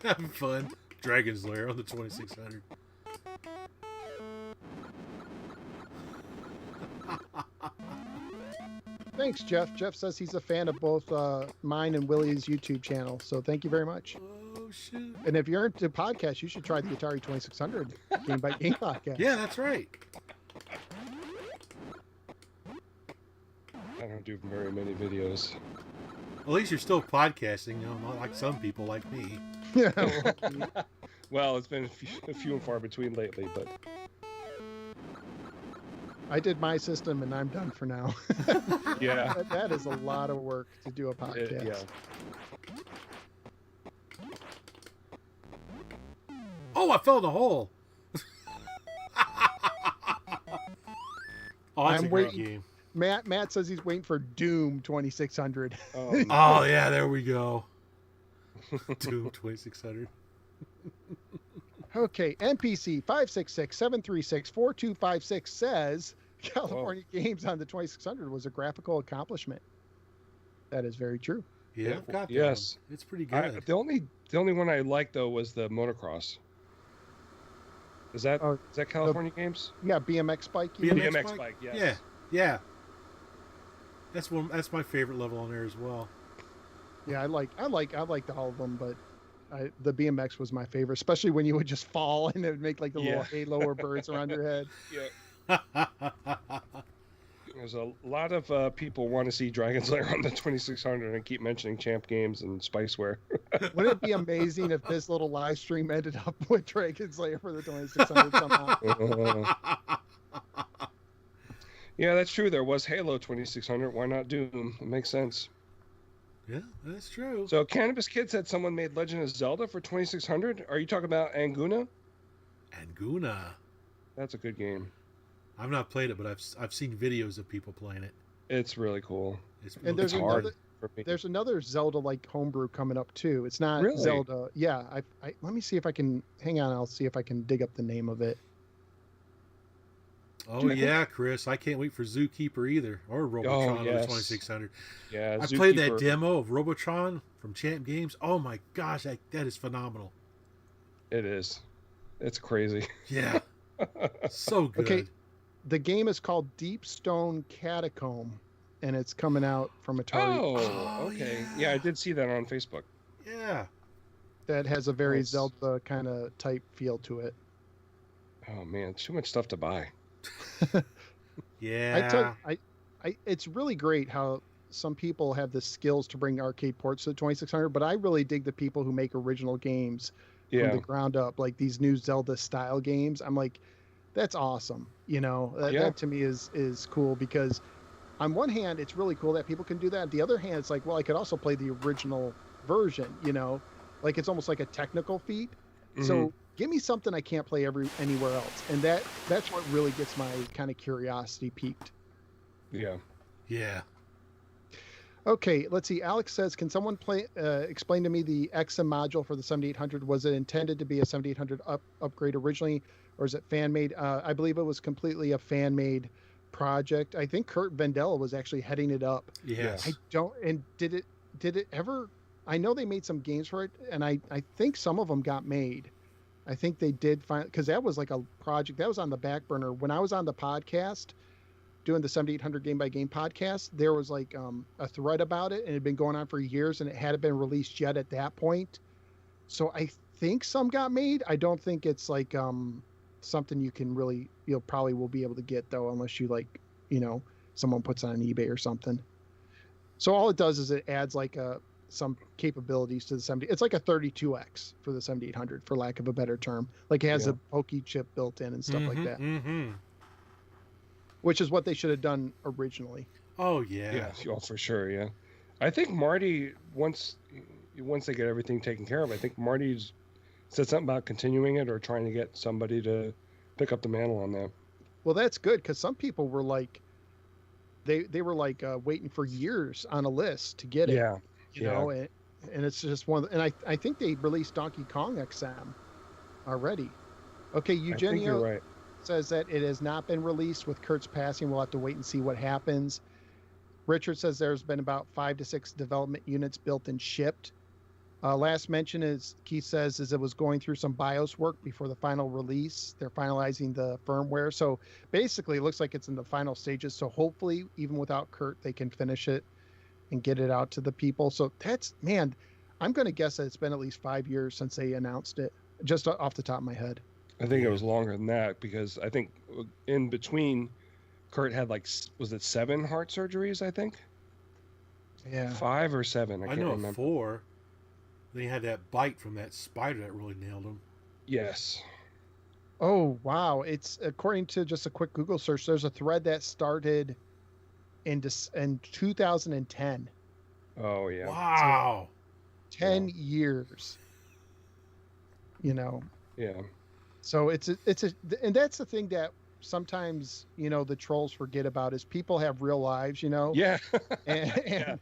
Having fun. Dragon's Lair on the 2600. Thanks, Jeff. Jeff says he's a fan of both mine and Willie's YouTube channel. So thank you very much. Oh, shoot. And if you're into podcasts, you should try the Atari 2600 Game by Game podcast. Yeah, that's right. I don't do very many videos. At least you're still podcasting, not like some people like me. Well, it's been a few and far between lately, but I did my system and I'm done for now. yeah. That is a lot of work to do a podcast. Yeah. Oh, I fell in the hole. Oh, that's I'm a great waiting. game. Matt says he's waiting for Doom 2600. Oh, Oh, yeah, there we go. Doom 2600. Okay, NPC 566-736-4256 says California Games on the 2600 was a graphical accomplishment. That is very true. Yeah, I've got that yes. one. It's pretty good. The only one I liked though was the motocross. Is that California Games? Yeah, BMX bike. you mean? BMX bike, yes. Yeah, yeah. That's my favorite level on there as well. Yeah, I liked all of them, but the BMX was my favorite, especially when you would just fall and it would make like the little halo or birds around your head. Yeah. There's a lot of people want to see Dragon Slayer on the 2600 and keep mentioning Champ Games and Spiceware. Wouldn't it be amazing if this little live stream ended up with Dragon Slayer for the 2600 somehow? Yeah, that's true. There was Halo 2600. Why not Doom? It makes sense. Yeah, that's true. So Cannabis Kid said someone made Legend of Zelda for 2600. Are you talking about Anguna? Anguna. That's a good game. I've not played it, but I've seen videos of people playing it. It's really cool. And It's hard for me. there's another Zelda like homebrew coming up too. It's not Really? Zelda. Yeah, I let me see if I can hang on. I'll see if I can dig up the name of it. Oh yeah, Chris. I can't wait for Zookeeper either, or Robotron on the yes. 2600. Yeah, I played that Zookeeper. demo of Robotron from Champ Games. Oh my gosh, that is phenomenal. It is. It's crazy. Yeah, so good. Okay, the game is called Deep Stone Catacomb, and it's coming out from Atari. Oh, okay. Yeah, I did see that on Facebook. Yeah. That has a very Nice. Zelda kind of type feel to it. Oh man, too much stuff to buy. Yeah. It's really great how some people have the skills to bring arcade ports to the 2600, but I really dig the people who make original games from Yeah. the ground up, like these new Zelda style games. I'm like, that's awesome. That to me is cool, because on one hand, it's really cool that people can do that. On the other hand, it's like, well, I could also play the original version, like it's almost like a technical feat. So give me something I can't play anywhere else. And that's what really gets my kind of curiosity piqued. Yeah. Yeah. Okay, let's see. Alex says, can someone explain to me the XM module for the 7800? Was it intended to be a 7800 upgrade originally, or is it fan-made? I believe it was completely a fan-made project. I think Kurt Vendella was actually heading it up. Yes. I don't. And did it ever? I know they made some games for it, and I think some of them got made. I think they did find, because that was like a project that was on the back burner when I was on the podcast doing the 7800 game by game podcast. There was like a thread about it, and it had been going on for years, and it hadn't been released yet at that point. So I think some got made. I don't think it's like something you can really, probably will be able to get though, unless you like, someone puts it on eBay or something. So all it does is it adds like some capabilities to the 70. It's like a 32X for the 7800, for lack of a better term. Like it has a pokey chip built in and stuff like that. Mm-hmm. Which is what they should have done originally. Oh yeah. Yeah, for sure. Yeah, I think Marty once they get everything taken care of, I think Marty's said something about continuing it or trying to get somebody to pick up the mantle on that. Well, that's good, because some people were like, they were like waiting for years on a list to get it. Yeah. You know, and it's just one. And I think they released Donkey Kong XM already. Okay, Eugenio. I think you're right. Says that it has not been released with Kurt's passing. We'll have to wait and see what happens. Richard says there's been about 5 to 6 development units built and shipped. Last mention is, Keith says, is it was going through some BIOS work before the final release. They're finalizing the firmware. So basically it looks like it's in the final stages. So hopefully, even without Kurt, they can finish it and get it out to the people. So that's, man, I'm going to guess that it's been at least 5 years since they announced it, just off the top of my head. I think it was longer than that, because I think in between, Kurt had like, was it 7 heart surgeries? I think. Yeah. 5 or 7. I can't know remember. 4. Then he had that bite from that spider that really nailed him. Yes. Oh wow! It's according to just a quick Google search. There's a thread that started in 2010. Oh yeah. Wow. So 10 years. Yeah. So it's and that's the thing that sometimes the trolls forget about, is people have real lives. Yeah. And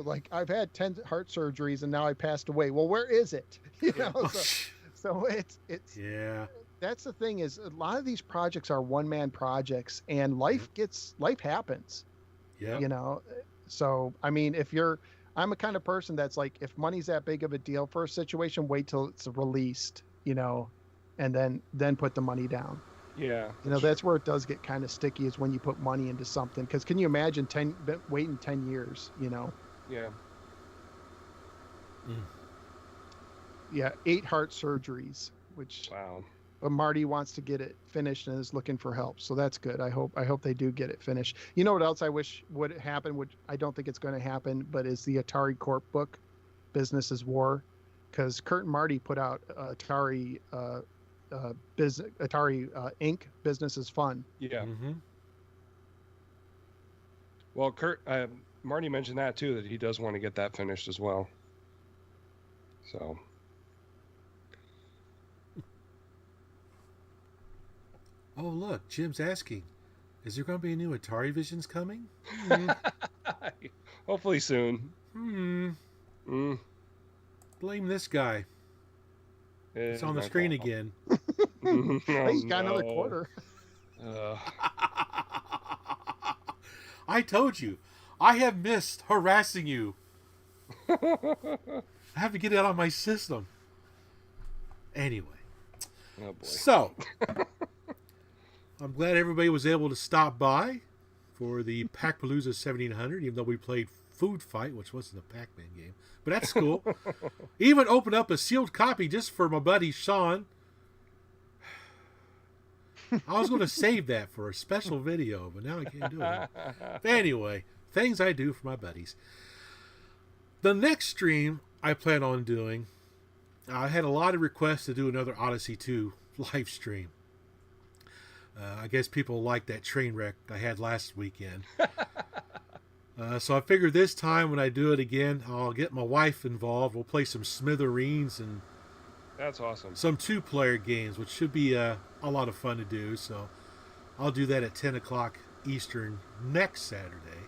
like I've had 10 heart surgeries and now I passed away. Well, where is it? So it's yeah. That's the thing, is a lot of these projects are one-man projects, and life happens. Yeah. So I mean, I'm a kind of person that's like, if money's that big of a deal for a situation, wait till it's released, and then put the money down. Yeah. That's where it does get kind of sticky, is when you put money into something. Because can you imagine waiting 10 years? Yeah. Yeah, 8 heart surgeries, which. Wow. But Marty wants to get it finished and is looking for help, so that's good. I hope they do get it finished. You know what else I wish would happen, which I don't think it's going to happen, but is the Atari Corp book, Business is War, because Kurt and Marty put out Atari Inc. Business is Fun. Yeah. Mm-hmm. Well, Marty mentioned that too, that he does want to get that finished as well. So. Oh, look, Jim's asking, is there going to be a new Atari Visions coming? Hopefully soon. Blame this guy. It's on the screen again. He's got another quarter. I told you, I have missed harassing you. I have to get it out of my system. Anyway. Oh boy. So, I'm glad everybody was able to stop by for the PackPalooza 1700, even though we played Food Fight, which wasn't a Pac Man game. But that's cool. Even opened up a sealed copy just for my buddy Sean. I was going to save that for a special video, but now I can't do it. But anyway, things I do for my buddies. The next stream I plan on doing, I had a lot of requests to do another Odyssey 2 live stream. I guess people like that train wreck I had last weekend. So I figured this time when I do it again, I'll get my wife involved. We'll play some Smithereens and that's awesome. Some 2-player games, which should be a lot of fun to do. So I'll do that at 10 o'clock Eastern next Saturday.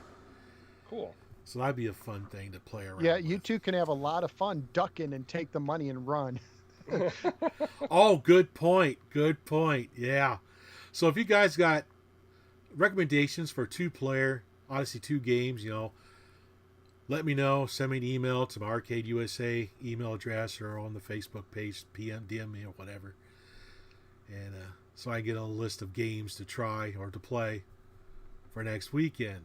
Cool. So that'd be a fun thing to play around Yeah, with. you two can have a lot of fun ducking and take the money and run. Oh, good point. Good point. Yeah. So if you guys got recommendations for 2-player Odyssey 2 games, let me know. Send me an email to my Arcade USA email address or on the Facebook page, DM me or whatever. And so I get a list of games to try or to play for next weekend.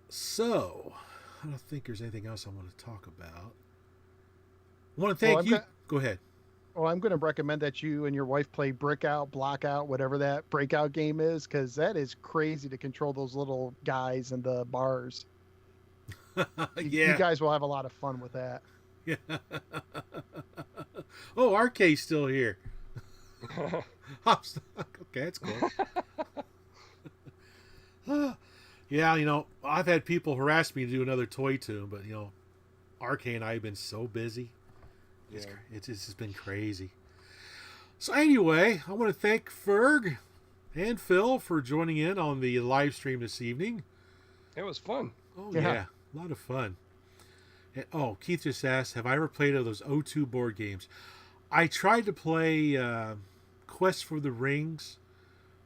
So, I don't think there's anything else I want to talk about. I want to thank you. Go ahead. Well, I'm going to recommend that you and your wife play Brick Out, Block Out, whatever that breakout game is, because that is crazy to control those little guys in the bars. You guys will have a lot of fun with that. Yeah. Oh, Arcade's still here. Okay, that's cool. Yeah, I've had people harass me to do another Toy Tune, but Arcade and I have been so busy. It's just been crazy. So anyway, I want to thank Ferg and Phil for joining in on the live stream this evening. It was fun. Oh yeah, a lot of fun. And, Keith just asked, have I ever played those O2 board games? I tried to play Quest for the Rings,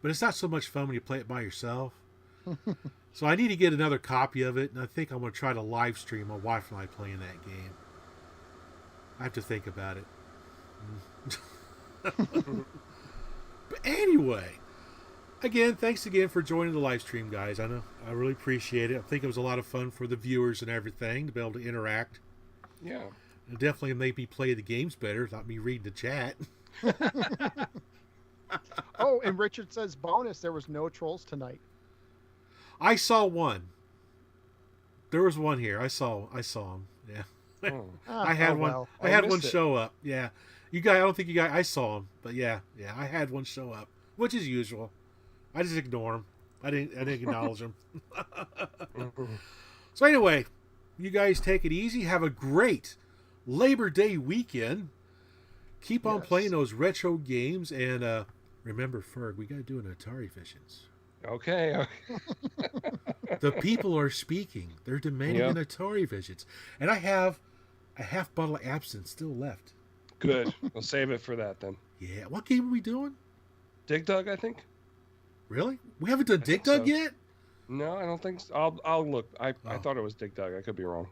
but it's not so much fun when you play it by yourself. So I need to get another copy of it, and I think I'm going to try to live stream my wife and I playing that game. I have to think about it. But anyway, again, thanks again for joining the live stream, guys. I really appreciate it. I think it was a lot of fun for the viewers and everything to be able to interact. Yeah. It definitely made me play the games better, not me reading the chat. Oh, and Richard says bonus, there was no trolls tonight. I saw one. There was one here. I saw him. Yeah. Oh. I had one. Well. I had one missed it. show up. Yeah. You guys, I don't think you guys, I saw him, but yeah, I had one show up, which is usual. I just ignore him. I didn't acknowledge him. So anyway, you guys take it easy. Have a great Labor Day weekend. Keep on playing those retro games, and remember, Ferg, we got to do an Atari Visions. Okay. The people are speaking. They're demanding an Atari Visions, and I have a half bottle of absinthe still left. Good. We'll save it for that then. Yeah. What game are we doing? Dig Dug, I think. Really? We haven't done Dig Dug yet? No, I don't think so. I'll look. I thought it was Dig Dug. I could be wrong.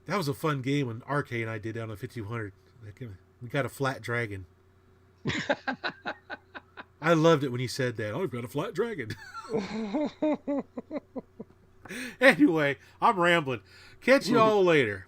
That was a fun game when Arcade and I did down on 5200. We got a flat dragon. I loved it when he said that. Oh, I've got a flat dragon. Anyway, I'm rambling. Catch you all later.